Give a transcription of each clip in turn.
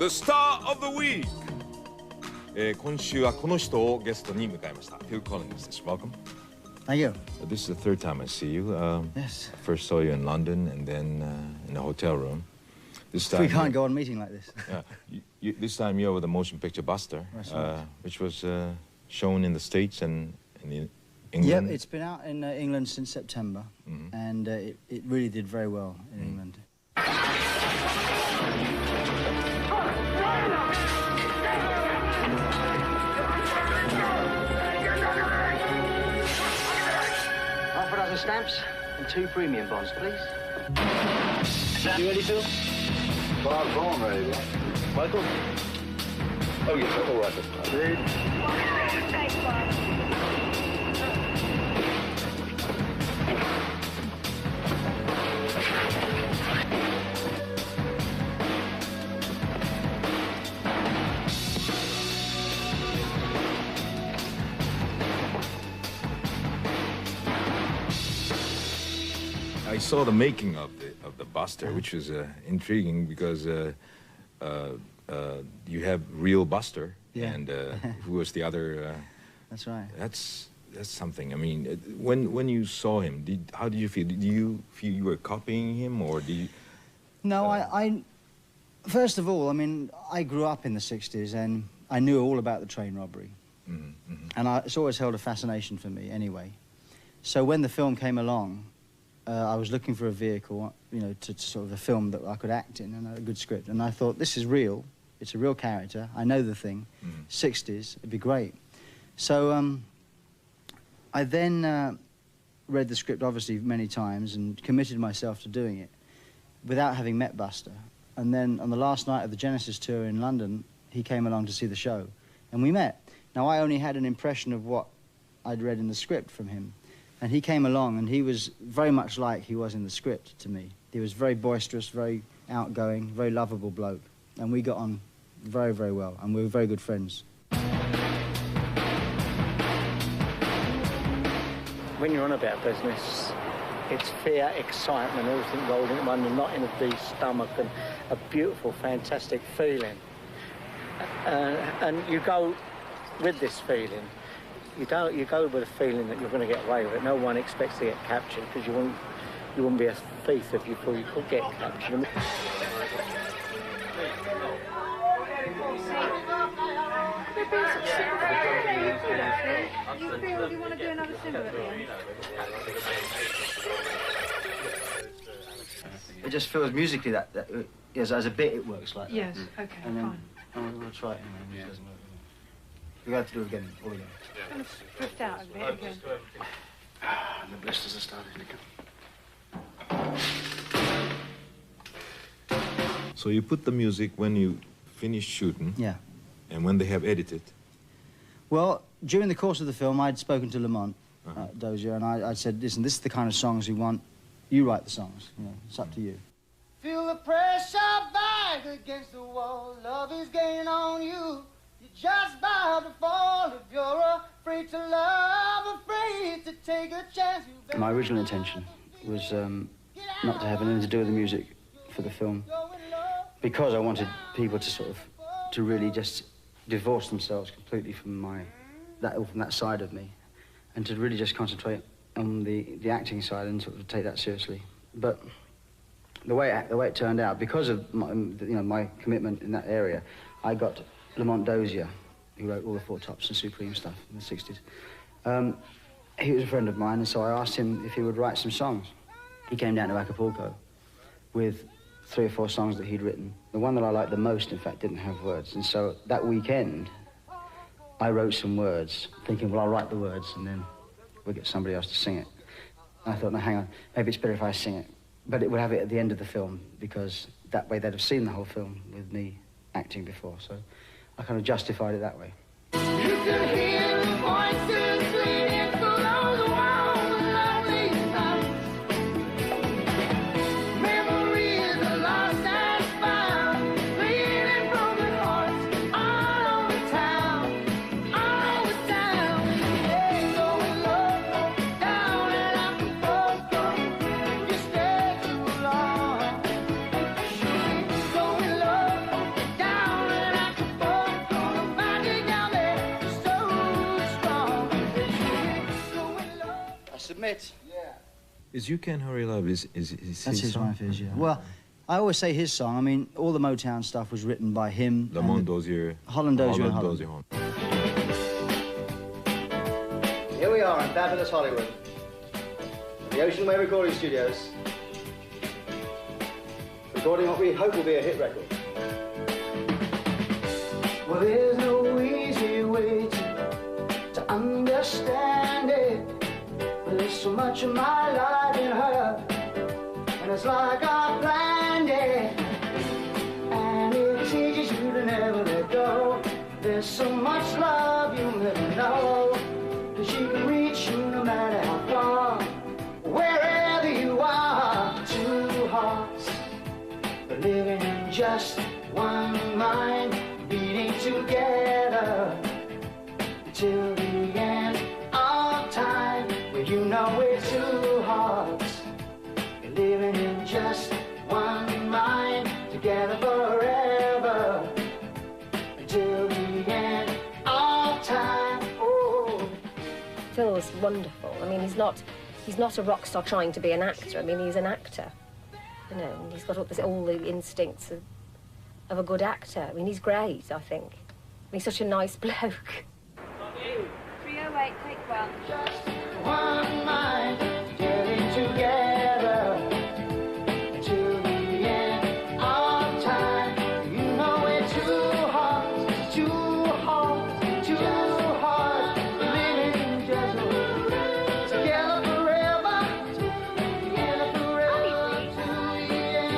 The Star of the Week. 今週はこの人をゲストに迎えました。Phil Collins です。Welcome. Thank you. This is the third time I see you. Yes. First saw you in London and then in a hotel room. This time we can't go on meeting like this. Yeah, this time you're with the motion picture Buster, which was shown in the States and in England. Yep, it's been out in England since September, and it really did very well in England. Half a dozen stamps and 2 premium bonds, please. You ready, Phil? Well, I'm born ready. Michael? Oh, yes, all right. Read. I saw the making of the Buster, which was intriguing because you have real Buster, and who was the other? That's right. That's something. I mean, when you saw him, how did you feel? Did you feel you were copying him, or did you? No, I first of all, I mean, I grew up in the '60s, and I knew all about the train robbery, and it's always held a fascination for me. Anyway, so when the film came along. I was looking for a vehicle, you know, to sort of a film that I could act in and a good script. And I thought, this is real. It's a real character. I know the thing. 60s, it'd be great. So I then read the script, obviously, many times and committed myself to doing it without having met Buster. And then on the last night of the Genesis tour in London, he came along to see the show. And we met. Now, I only had an impression of what I'd read in the script from him. And he came along, and he was very much like he was in the script to me. He was very boisterous, very outgoing, very lovable bloke. And we got on very, very well, and we were very good friends. When you're on about business, it's fear, excitement, everything rolled into one, and not in a deep stomach, and a beautiful, fantastic feeling. And you go with this feeling. You go with a feeling that you're going to get away with it. No one expects to get captured because you wouldn't be a thief if you thought you could get captured. You want to do another single at the end? It just feels musically that yes, as a bit it works like that. Yes, okay, and then, fine. We'll try it anyway. It doesn't work. We have to do it again, all again. Kind of drift out a bit again. And the blisters are starting to come. So you put the music when you finish shooting. Yeah. And when they have edited. Well, during the course of the film, I'd spoken to Lamont Dozier, and I said, listen, this is the kind of songs we want. You write the songs. You know, it's up to you. Feel the pressure back against the wall. Love is gaining on you. You're just about to fall if you're afraid to love, afraid to take a chance. My original intention was not to have anything to do with the music for the film, because I wanted people to really just divorce themselves completely from that side of me, and to really just concentrate on the acting side and sort of take that seriously. But the way it turned out, because of my commitment in that area, I got Lamont Dozier, who wrote all the Four Tops and Supreme stuff in the 60s. He was a friend of mine, and so I asked him if he would write some songs. He came down to Acapulco with 3 or 4 songs that he'd written. The one that I liked the most, in fact, didn't have words. And so that weekend, I wrote some words, thinking, well, I'll write the words, and then we'll get somebody else to sing it. And I thought, no, hang on, maybe it's better if I sing it. But it would have it at the end of the film, because that way they'd have seen the whole film with me acting before. So I kind of justified it that way. You can hear the voices leading through those warm, lonely nights. Memories are lost and found, bleeding broken hearts all over town, all over town. Yeah, going low, down and Acapulco. You stay too long. Going low, down. Mitt. Is You Can't Hurry Love, is That's his song? wife, is, yeah. Well, I always say his song. I mean, all the Motown stuff was written by him. Lamont Dozier. Holland Dozier and Holland Holland. Dozier. Here we are in fabulous Hollywood, the Ocean Way Recording Studios, recording what we hope will be a hit record. Well, there's no easy way to understand it, but there's so much of my life in her, and it's like I planned it, and it teaches you to never let go. There's so much love you'll never know, 'cause she can reach you no matter how far, wherever you are. Two hearts, but living in just one mind, beating together till the end of time. Well, you know we're two hearts, living in just one mind, together forever till the end of time. Oh. Phil was wonderful. I mean, he's not a rock star trying to be an actor. I mean, he's an actor. You know, and he's got all the instincts of a good actor. I mean, he's great, I think. He's such a nice bloke. 308, take one. Just one mind, getting together till the end of time. You know we're two hearts, living just together forever, till the end.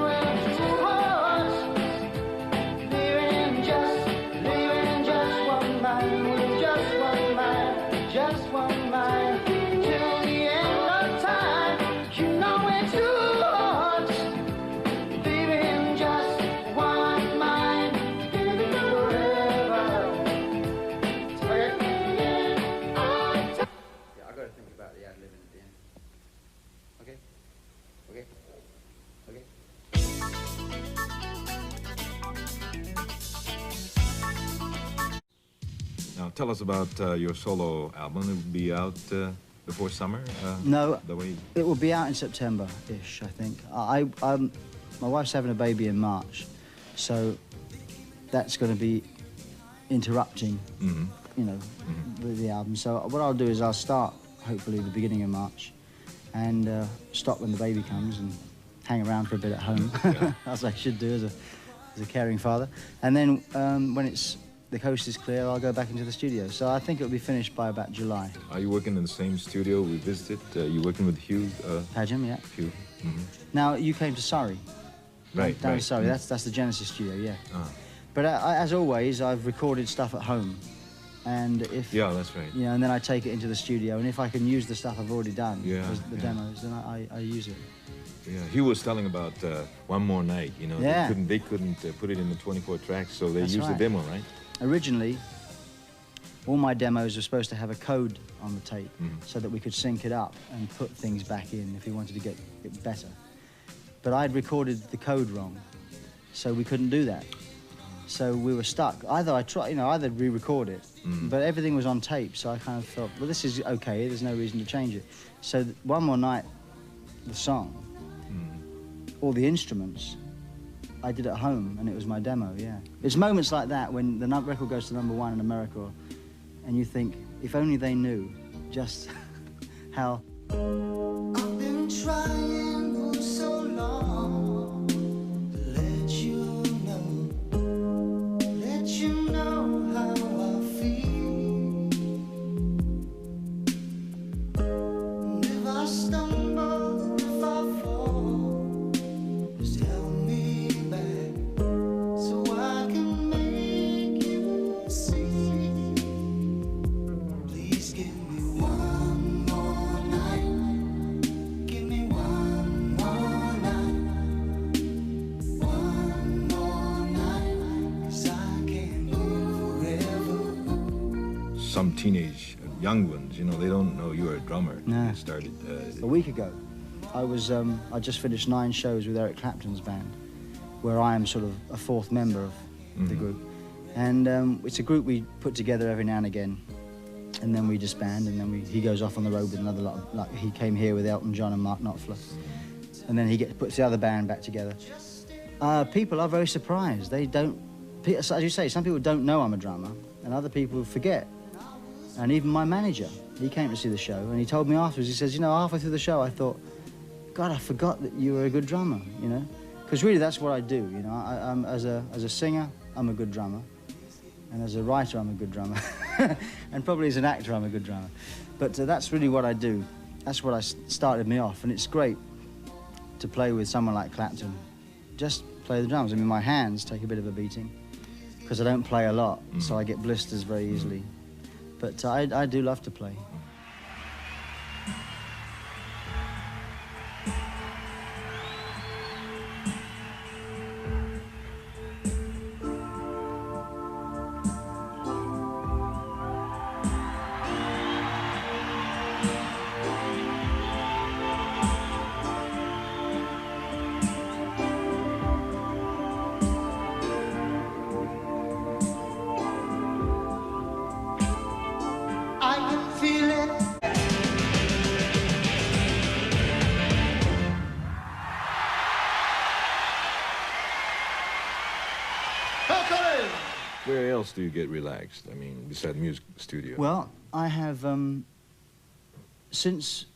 We're two hearts, living just one mind, with just one mind. Just one mind till the end of time. You know we're two hearts, living just one mind, living forever till the end of time. Yeah, I got to think about the ad living at the end. Okay? Okay? Okay? Now tell us about your solo album. It will be out before summer? No, The way... it will be out in September-ish, I think. My wife's having a baby in March, so that's going to be interrupting, you know, the album. So what I'll do is I'll start, hopefully, the beginning of March, and stop when the baby comes and hang around for a bit at home, as I should do as a caring father. And then when the coast is clear, I'll go back into the studio. So I think it'll be finished by about July. Are you working in the same studio we visited? You working with Hugh? Padgham, yeah. Hugh. Now, you came to Surrey. Right, Down right. to Surrey, that's the Genesis studio, yeah. Ah. But as always, I've recorded stuff at home. And if... Yeah, that's right. You know, and then I take it into the studio, and if I can use the stuff I've already done, Yeah, the demos, then I use it. Yeah, Hugh was telling about One More Night. You know, Yeah. they couldn't put it in the 24 tracks, so they That's used right. the demo, right? Originally, all my demos were supposed to have a code on the tape so that we could sync it up and put things back in if we wanted to get it better. But I'd recorded the code wrong, so we couldn't do that. So we were stuck. Either either re-record it, but everything was on tape, so I kind of thought, well, this is okay, there's no reason to change it. So One More Night, the song, all the instruments, I did at home, and it was my demo, yeah. It's moments like that when the record goes to #1 in America, and you think, if only they knew just how... I've been trying for so long to let you know how I feel. And if I stumble, if I fall, just help me back so I can make you see. Please give me one more night. Give me one more night. One more night. 'Cause I can't live forever. Some teenage, young ones, you know, they don't know you're a drummer. No. They started... A week ago, I just finished 9 shows with Eric Clapton's band, where I am sort of a 4th member of the group. And it's a group we put together every now and again. and then we disband, and then he goes off on the road with another lot of, like he came here with Elton John and Mark Knopfler, and then he puts the other band back together. People are very surprised. They don't, as you say, some people don't know I'm a drummer, and other people forget. And even my manager, he came to see the show, and he told me afterwards, he says, you know, halfway through the show, I thought, God, I forgot that you were a good drummer, you know? Because really, that's what I do, you know? I'm, as a singer, I'm a good drummer. And as a writer, I'm a good drummer. And probably as an actor, I'm a good drummer. But that's really what I do. That's what started me off. And it's great to play with someone like Clapton. Just play the drums. I mean, my hands take a bit of a beating because I don't play a lot, so I get blisters very easily. But I do love to play. Where else do you get relaxed? I mean, besides music studio? Well, I have, since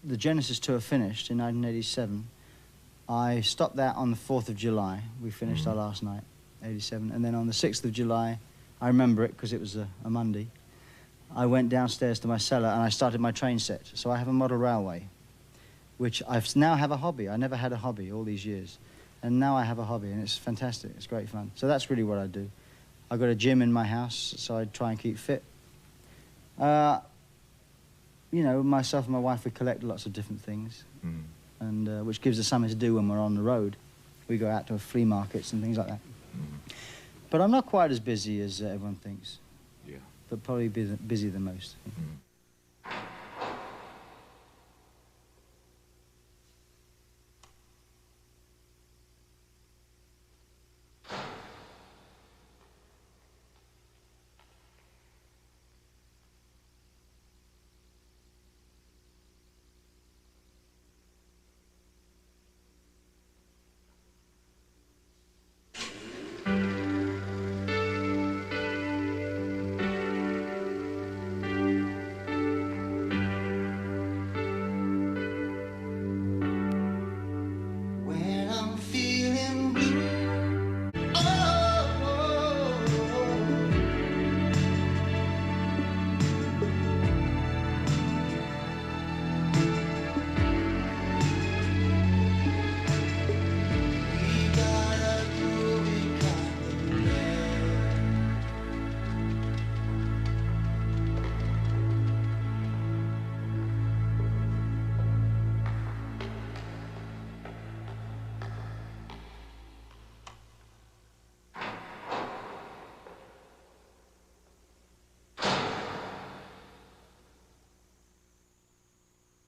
the Genesis tour finished in 1987, I stopped that on the 4th of July. We finished our last night, 87. And then on the 6th of July, I remember it because it was a Monday, I went downstairs to my cellar and I started my train set. So I have a model railway, which I now have a hobby. I never had a hobby all these years. And now I have a hobby, and it's fantastic. It's great fun. So that's really what I do. I've got a gym in my house, so I try and keep fit. You know, myself and my wife, we collect lots of different things, and which gives us something to do when we're on the road. We go out to flea markets and things like that. But I'm not quite as busy as everyone thinks. Yeah. But probably busy the most.